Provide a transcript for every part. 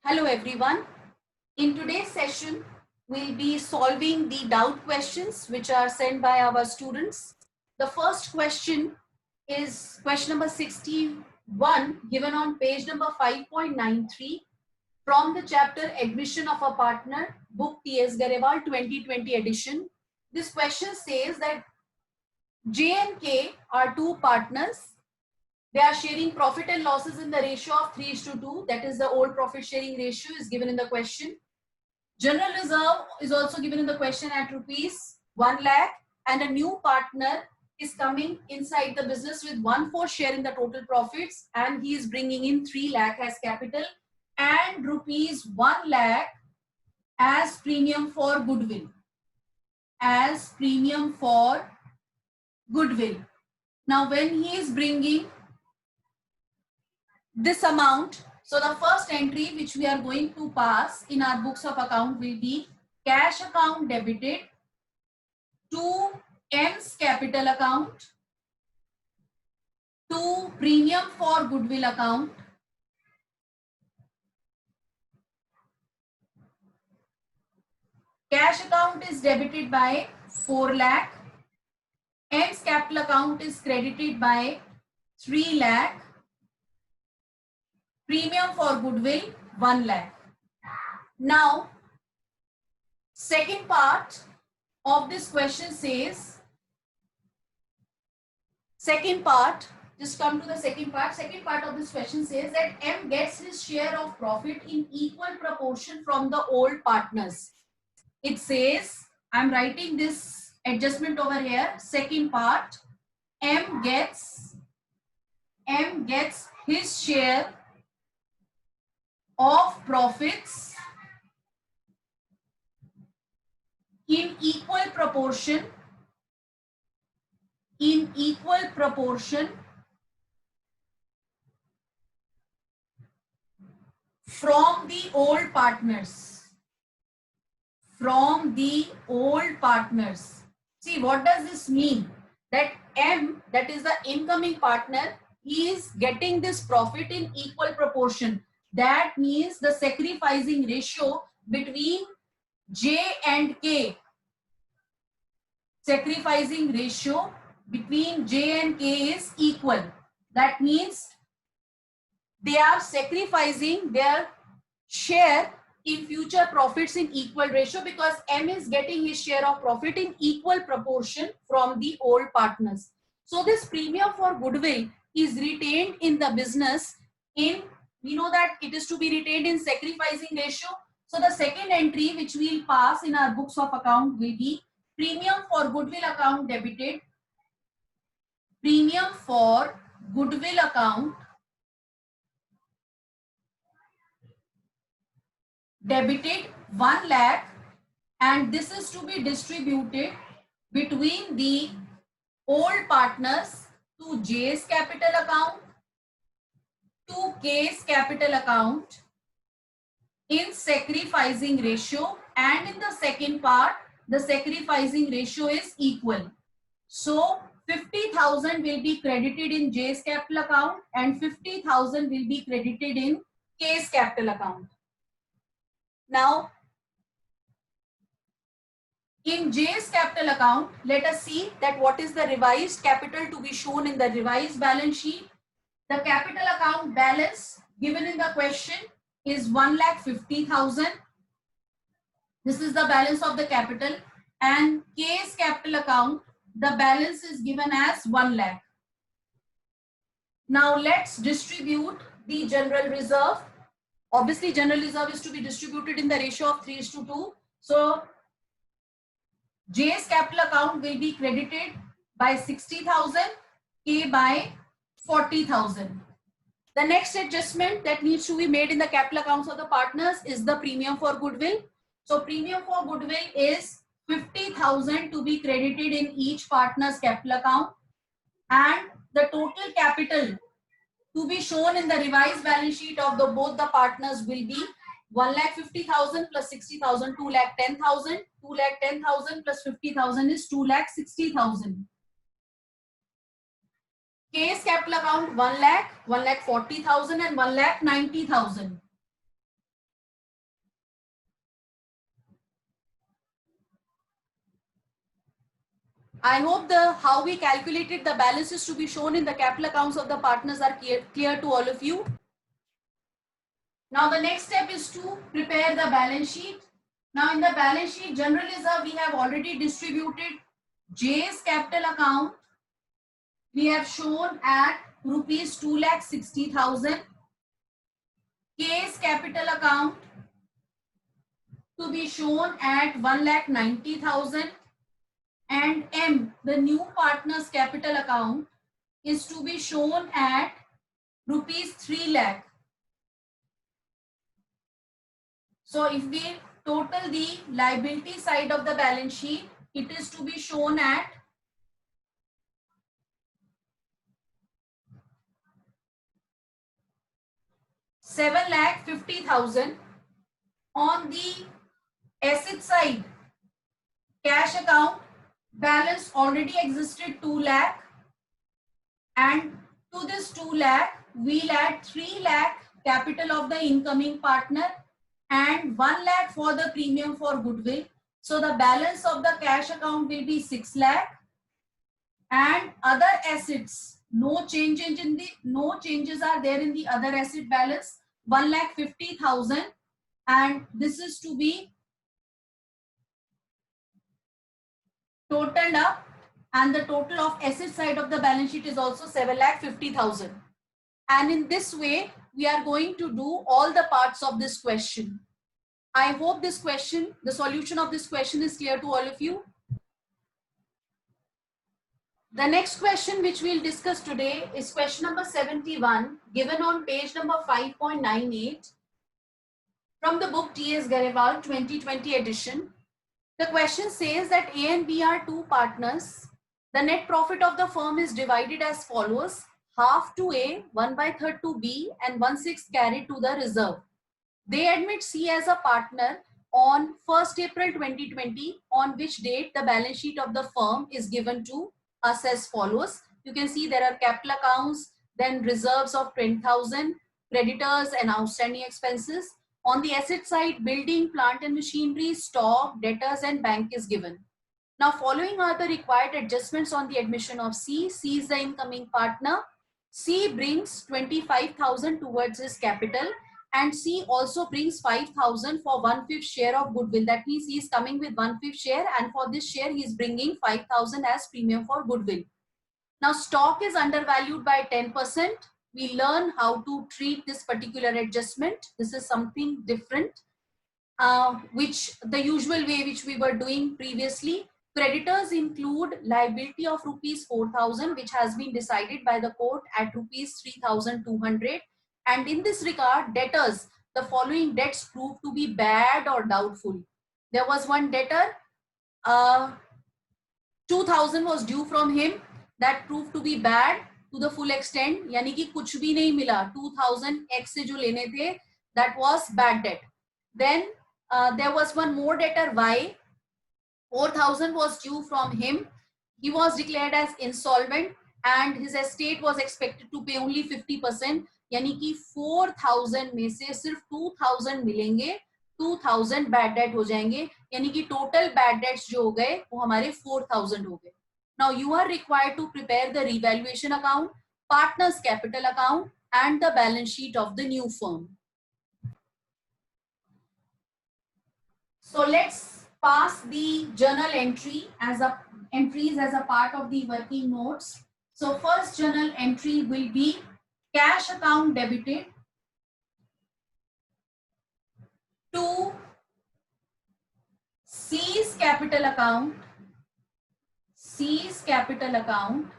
Hello everyone. In today's session, we'll be solving the doubt questions which are sent by our students. The first question is question number 61 given on page number 5.93 from the chapter Admission of a Partner, book T.S. Garewal 2020 edition. This question says that J and K are two partners. They are sharing profit and losses in the ratio of 3:2. That is the old profit sharing ratio is given in the question. General reserve is also given in the question at rupees 1 lakh, and a new partner is coming inside the business with 1/4 share in the total profits, and he is bringing in 3 lakh as capital and rupees 1 lakh as premium for goodwill. As premium for goodwill. Now when he is bringing this amount, so the first entry which we are going to pass in our books of account will be cash account debited to M's capital account to premium for goodwill account cash account is debited by 4 lakh, M's capital account is credited by 3 lakh, premium for goodwill 1 lakh. Now, second part of this question says, just come to the second part. Second part of this question says that M gets his share of profit in equal proportion from the old partners. It says, I'm writing this adjustment over here. Second part, M gets his share of profits in equal proportion from the old partners. See, what does this mean? That M, that is the incoming partner, is getting this profit in equal proportion. That means the sacrificing ratio between J and K. Sacrificing ratio between J and K is equal. That means they are sacrificing their share in future profits in equal ratio because M is getting his share of profit in equal proportion from the old partners. So this premium for goodwill is retained in the business in, we know that it is to be retained in sacrificing ratio. So the second entry which we will pass in our books of account will be premium for goodwill account debited. Premium for goodwill account debited 1 lakh, and this is to be distributed between the old partners to J's capital account, to K's capital account in sacrificing ratio, and in the second part the sacrificing ratio is equal. So 50,000 will be credited in J's capital account and 50,000 will be credited in K's capital account. Now, in J's capital account, let us see that what is the revised capital to be shown in the revised balance sheet. The capital account balance given in the question is 1,50,000. This is the balance of the capital, and K's capital account, the balance is given as 1 lakh. Now let's distribute the general reserve. Obviously, general reserve is to be distributed in the ratio of 3:2. So J's capital account will be credited by 60,000, K by 40,000. The next adjustment that needs to be made in the capital accounts of the partners is the premium for goodwill. So premium for goodwill is 50,000 to be credited in each partner's capital account, and the total capital to be shown in the revised balance sheet of both the partners will be 1,50,000 plus 60,000, 2,10,000. 2,10,000 plus 50,000 is 2,60,000. K's capital account 1 lakh, 1,40,000 and 1,90,000. I hope the how we calculated the balances to be shown in the capital accounts of the partners are clear to all of you. Now the next step is to prepare the balance sheet. Now in the balance sheet, general reserve we have already distributed. J's capital account we have shown at rupees 2,60,000. K's capital account to be shown at 1,90,000. And M, the new partner's capital account, is to be shown at rupees 3 lakh. So if we total the liability side of the balance sheet, it is to be shown at 7,50,000. On the asset side, cash account balance already existed 2 lakh, and to this 2 lakh we'll add 3 lakh capital of the incoming partner and 1 lakh for the premium for goodwill. So the balance of the cash account will be 6 lakh, and other assets, no changes are there in the other asset balance, 1,50,000, and this is to be totaled up, and the total of asset side of the balance sheet is also 7,50,000. And in this way we are going to do all the parts of this question. I hope this question, the solution of this question, is clear to all of you. The next question which we'll discuss today is question number 71, given on page number 5.98 from the book T.S. Garewal 2020 edition. The question says that A and B are two partners. The net profit of the firm is divided as follows: half to A, 1/3 to B, and 1/6 carried to the reserve. They admit C as a partner on 1st April 2020, on which date the balance sheet of the firm is given to us as follows. You can see there are capital accounts, then reserves of 20,000, creditors and outstanding expenses. On the asset side, building, plant and machinery, stock, debtors and bank is given. Now following are the required adjustments on the admission of C. C is the incoming partner. C brings 25,000 towards his capital, and C also brings 5,000 for 1/5 share of goodwill. That means he is coming with 1/5 share, and for this share he is bringing 5,000 as premium for goodwill. Now stock is undervalued by 10%. We learn how to treat this particular adjustment. This is something different, which the usual way which we were doing previously. Creditors include liability of rupees 4,000, which has been decided by the court at rupees 3,200. And in this regard, debtors, the following debts proved to be bad or doubtful. There was one debtor, 2,000 was due from him, that proved to be bad to the full extent, यानी कि कुछ भी नहीं मिला, 2,000 X से जो लेने थे, that was bad debt. Then there was one more debtor, Y, 4,000 was due from him. He was declared as insolvent and his estate was expected to pay only 50%. यानी कि 4,000 में से सिर्फ 2,000 मिलेंगे, 2,000 बैड डेट हो जाएंगे, यानी कि टोटल बैड डेट्स जो हो गए वो हमारे 4,000 हो गए. Now you are required to prepare the revaluation account, partners capital account and the balance sheet of the new firm. So let's pass the journal entries as a part of the working notes. So first journal entry will be cash account debited to C's capital account, C's capital account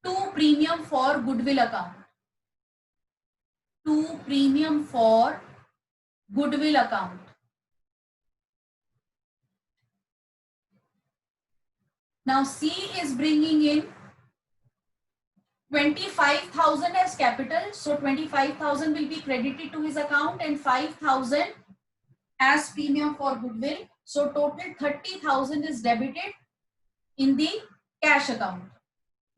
to premium for goodwill account, to premium for goodwill account. Now C is bringing in 25,000 as capital, so 25,000 will be credited to his account and 5,000 as premium for goodwill. So total 30,000 is debited in the cash account.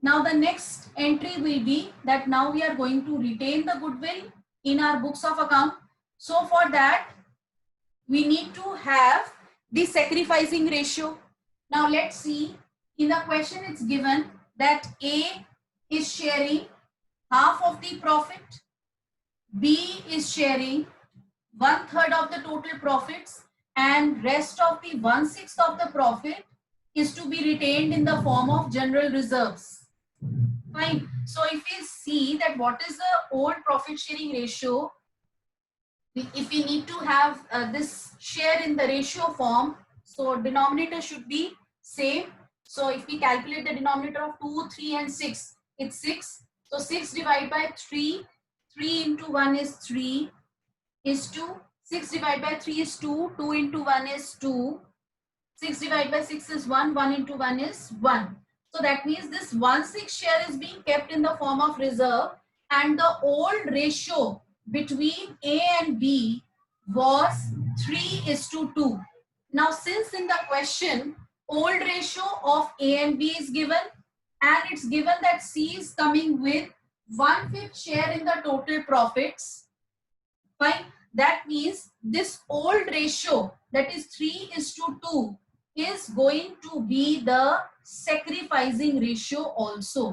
Now the next entry will be that now we are going to retain the goodwill in our books of account. So for that we need to have the sacrificing ratio. Now let's see In the question it's given that A is sharing half of the profit, B is sharing 1/3 of the total profits, and rest of the 1/6 of the profit is to be retained in the form of general reserves. Fine. So if we see that what is the old profit sharing ratio, if we need to have this share in the ratio form, so denominator should be same. So if we calculate the denominator of 2, 3 and 6, it's 6. So 6 divided by 3, 3 into 1 is 3 is 2. 6 divided by 3 is 2, 2 into 1 is 2. 6 divided by 6 is 1, 1 into 1 is 1. So that means this 1/6 share is being kept in the form of reserve, and the old ratio between A and B was 3:2. Now since in the question old ratio of A and B is given, and it's given that C is coming with 1/5 share in the total profits, fine, that means this old ratio, that is 3:2, is going to be the sacrificing ratio also.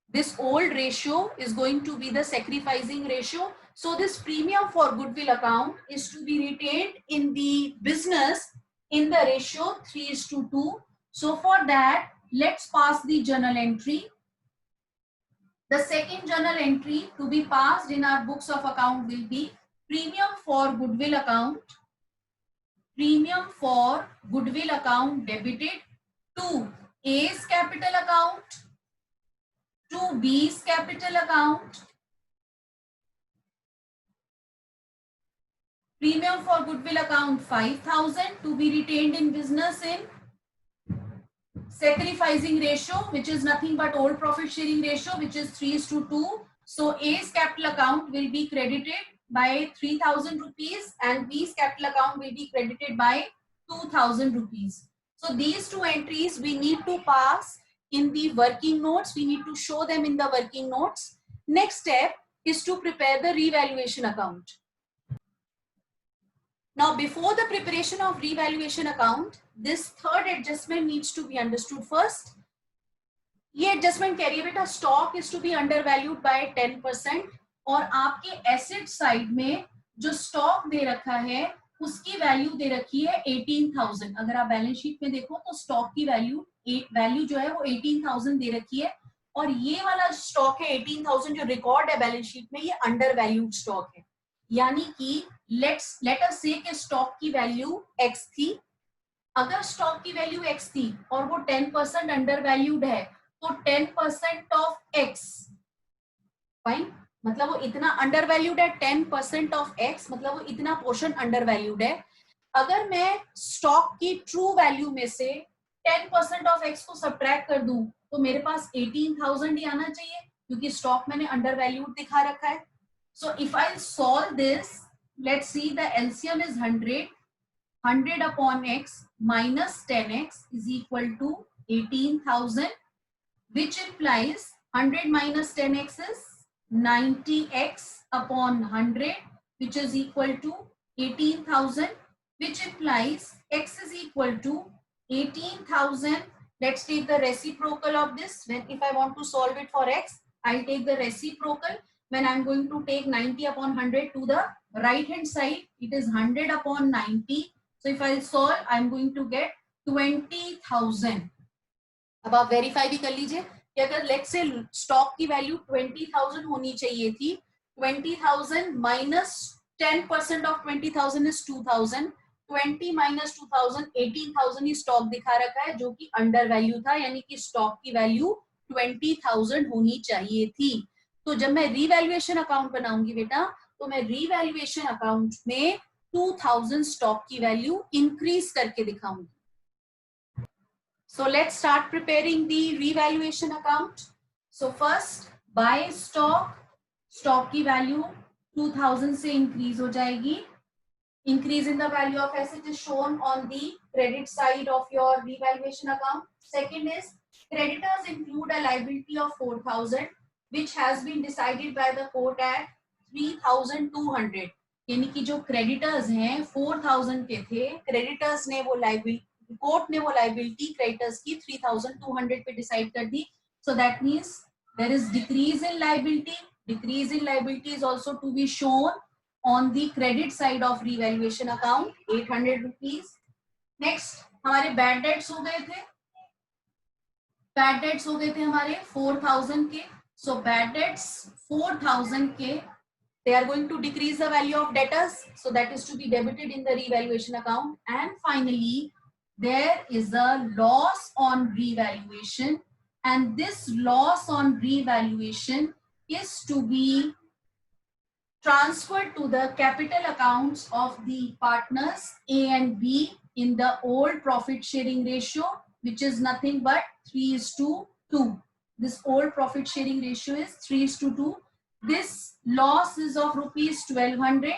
This old ratio is going to be the sacrificing ratio. So this premium for goodwill account is to be retained in the business in the ratio 3:2. So for that, let's pass the journal entry. The second journal entry to be passed in our books of account will be premium for goodwill account. Premium for goodwill account debited to A's capital account, to B's capital account. Premium for goodwill account 5,000 to be retained in business in sacrificing ratio, which is nothing but old profit sharing ratio, which is 3:2. So A's capital account will be credited by 3,000 rupees and B's capital account will be credited by 2,000 rupees. So these two entries we need to pass in the working notes. We need to show them in the working notes. Next step is to prepare the revaluation account. Now, before the preparation of revaluation account, this third adjustment needs to be understood first. ये adjustment कह रही है बेटा stock is to be undervalued by 10% और आपके asset side में जो stock दे रखा है उसकी value दे रखी है 18,000. अगर आप बैलेंस शीट में देखो तो stock की value जो है वो 18,000 दे रखी है और ये वाला stock है 18,000 जो record है बैलेंस शीट में ये undervalued stock है. यानी कि let us say कि stock की value x थी. अगर stock की value x थी और वो 10% undervalued है तो 10% of x, फाइन, मतलब वो इतना अंडरवैल्यूड है. 10% ऑफ x मतलब वो इतना पोर्शन अंडरवैल्यूड है. अगर मैं स्टॉक की ट्रू वैल्यू में से 10% ऑफ x को सब्ट्रैक्ट कर दूं तो मेरे पास 18,000 ही आना चाहिए क्योंकि स्टॉक मैंने अंडरवैल्यूड दिखा रखा है. So if I solve this, let's see the LCM is 100 upon x minus 10x is equal to 18,000, which implies 100 minus 10x is 90x upon 100, which is equal to 18,000, which implies x is equal to 18,000. Let's take the reciprocal of this. When if I want to solve it for x, I'll take the reciprocal. When I'm going to take 90 upon 100 to the right hand side, it is 100 upon 90. So if I solve, I'm going to get 20,000. अब आप verify भी कर लीजिए कि अगर let's say stock की value 20,000 होनी चाहिए थी, 20,000 minus 10% of 20,000 is 2,000. 20 minus 2,000 18,000 he stock दिखा रखा है जो कि अंडर वैल्यू था, यानी कि स्टॉक की वैल्यू 20,000 होनी चाहिए थी. तो जब मैं रीवैल्यूएशन अकाउंट बनाऊंगी बेटा तो मैं रीवैल्यूएशन अकाउंट में 2,000 स्टॉक की वैल्यू इंक्रीज करके दिखाऊंगी. So let's start preparing the revaluation account. So first buy stock, stock की value 2,000 से increase हो जाएगी. Increase in the value of asset is shown on the credit side of your revaluation account. Second is creditors include a liability of 4,000 which has been decided by the court at 3,200. यानी कि जो creditors हैं 4,000 के थे, creditors ने वो liability court ने वो लाइबिलिटी क्रेडिटर्स की 3200 पे डिसाइड कर दी. So that means there is decrease in liability. Decrease in liability is also to be shown on the credit side of revaluation account, 800 rupees. Next हमारे bad debts हो गए थे. Bad debts हो गए थे हमारे 4000 के. So bad debts 4000 के, they are going to decrease the value of debtors, so that is to be debited in the revaluation account. And finally there is a loss on revaluation, and this loss on revaluation is to be transferred to the capital accounts of the partners A and B in the old profit sharing ratio, which is nothing but 3:2. This old profit sharing ratio is 3:2. This loss is of rupees 1200,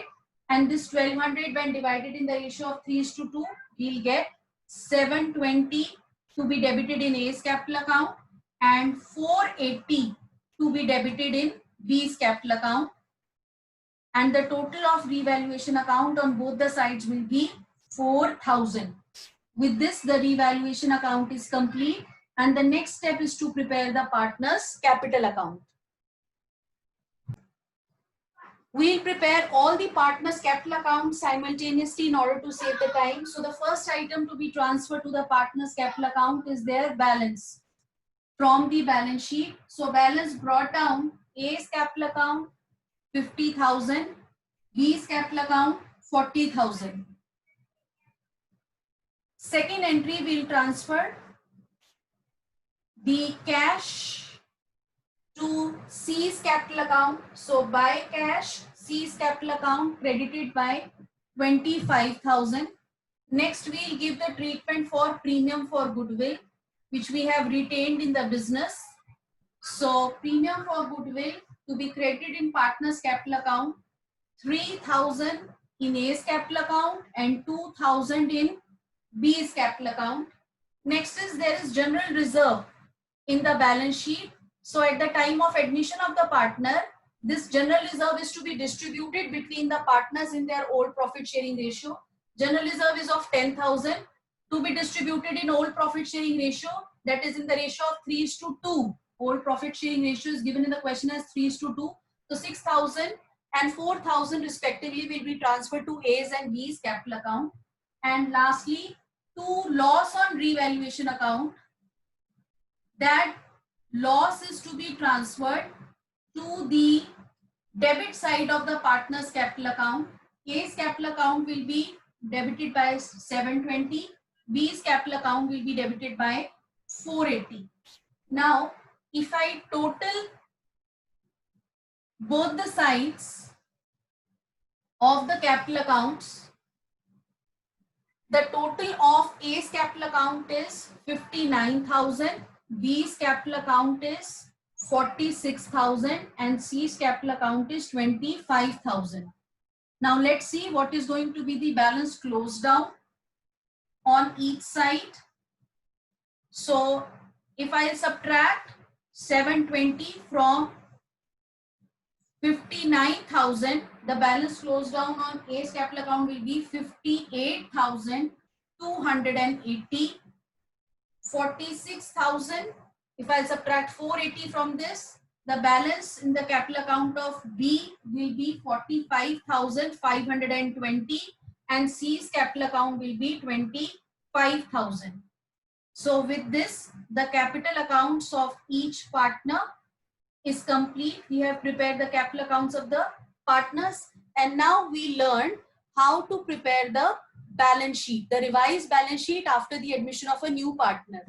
and this 1200 when divided in the ratio of 3:2, we'll get 720 to be debited in A's capital account and 480 to be debited in B's capital account. And the total of revaluation account on both the sides will be 4000. With this, the revaluation account is complete, and the next step is to prepare the partner's capital account. We'll prepare all the partners' capital accounts simultaneously in order to save the time. So the first item to be transferred to the partner's capital account is their balance from the balance sheet. So balance brought down: A's capital account 50,000, B's capital account 40,000. Second entry will transfer the cash to C's capital account. So by cash, C's capital account credited by 25,000. Next, we'll give the treatment for premium for goodwill, which we have retained in the business. So premium for goodwill to be credited in partner's capital account, 3,000 in A's capital account and 2,000 in B's capital account. Next is there is general reserve in the balance sheet. So at the time of admission of the partner, this general reserve is to be distributed between the partners in their old profit sharing ratio. General reserve is of 10,000 to be distributed in old profit sharing ratio, that is in the ratio of 3:2. Old profit sharing ratio is given in the question as 3:2. So 6,000 and 4,000 respectively will be transferred to A's and B's capital account. And lastly, to loss on revaluation account, that loss is to be transferred to the debit side of the partner's capital account. A's capital account will be debited by 720. B's capital account will be debited by 480. Now, if I total both the sides of the capital accounts, the total of A's capital account is 59,000, B's capital account is 46,000, and C's capital account is 25,000. Now let's see what is going to be the balance closed down on each side. So if I subtract 720 from 59,000, the balance closed down on A's capital account will be 58,280. 46,000. If I subtract 480 from this, the balance in the capital account of B will be 45,520, and C's capital account will be 25,000. So with this, the capital accounts of each partner is complete. We have prepared the capital accounts of the partners, and now we learn how to prepare the balance sheet, the revised balance sheet after the admission of a new partner.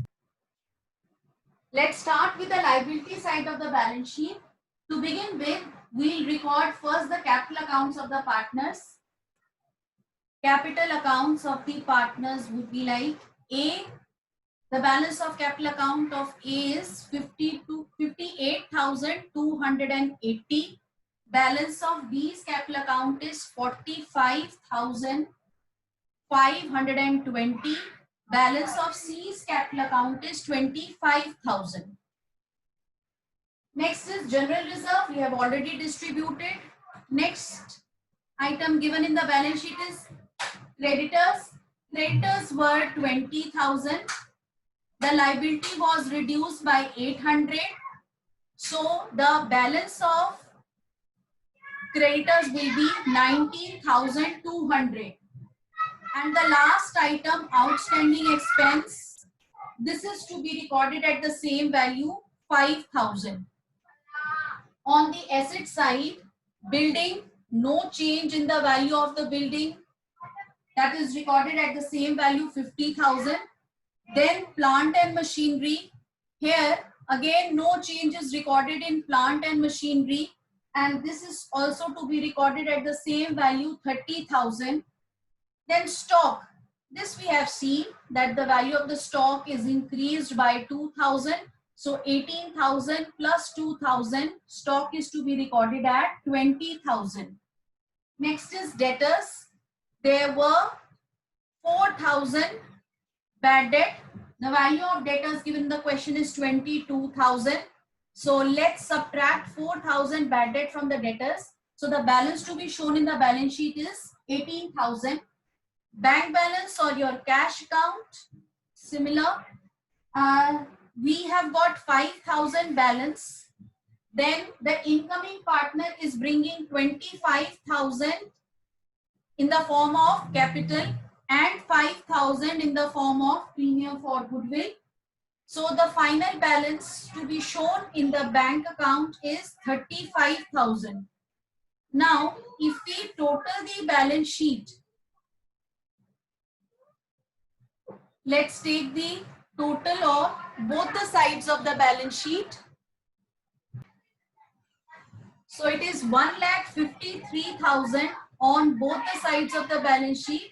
Let's start with the liability side of the balance sheet. To begin with, we'll record first the capital accounts of the partners. Capital accounts of the partners would be like A. The balance of capital account of A is 58,280. Balance of B's capital account is 45,520. Balance of C's capital account is 25,000. Next is general reserve. We have already distributed. Next item given in the balance sheet is creditors. Creditors were 20,000. The liability was reduced by 800. So the balance of creditors will be 19,200. And the last item, outstanding expense, this is to be recorded at the same value, 5,000. On the asset side, building, no change in the value of the building, that is recorded at the same value, 50,000. Then plant and machinery, here again no change is recorded in plant and machinery, and this is also to be recorded at the same value, 30,000. Then stock, this we have seen that the value of the stock is increased by 2,000. So 18,000 plus 2,000, stock is to be recorded at 20,000. Next is debtors. There were 4,000 bad debt. The value of debtors given in the question is 22,000. So let's subtract 4,000 bad debt from the debtors. So the balance to be shown in the balance sheet is 18,000. Bank balance or your cash account, similar. We have got 5,000 balance. Then the incoming partner is bringing 25,000 in the form of capital and 5,000 in the form of premium for goodwill. So the final balance to be shown in the bank account is 35,000. Now, if we total the balance sheet, let's take the total of both the sides of the balance sheet. So it is 1,53,000 on both the sides of the balance sheet.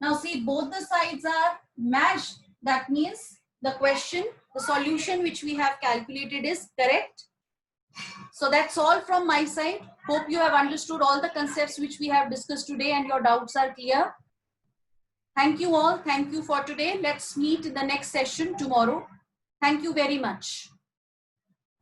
Now see, both the sides are matched. That means the question, the solution which we have calculated is correct. So that's all from my side. Hope you have understood all the concepts which we have discussed today and your doubts are clear. Thank you all. Thank you for today. Let's meet in the next session tomorrow. Thank you very much.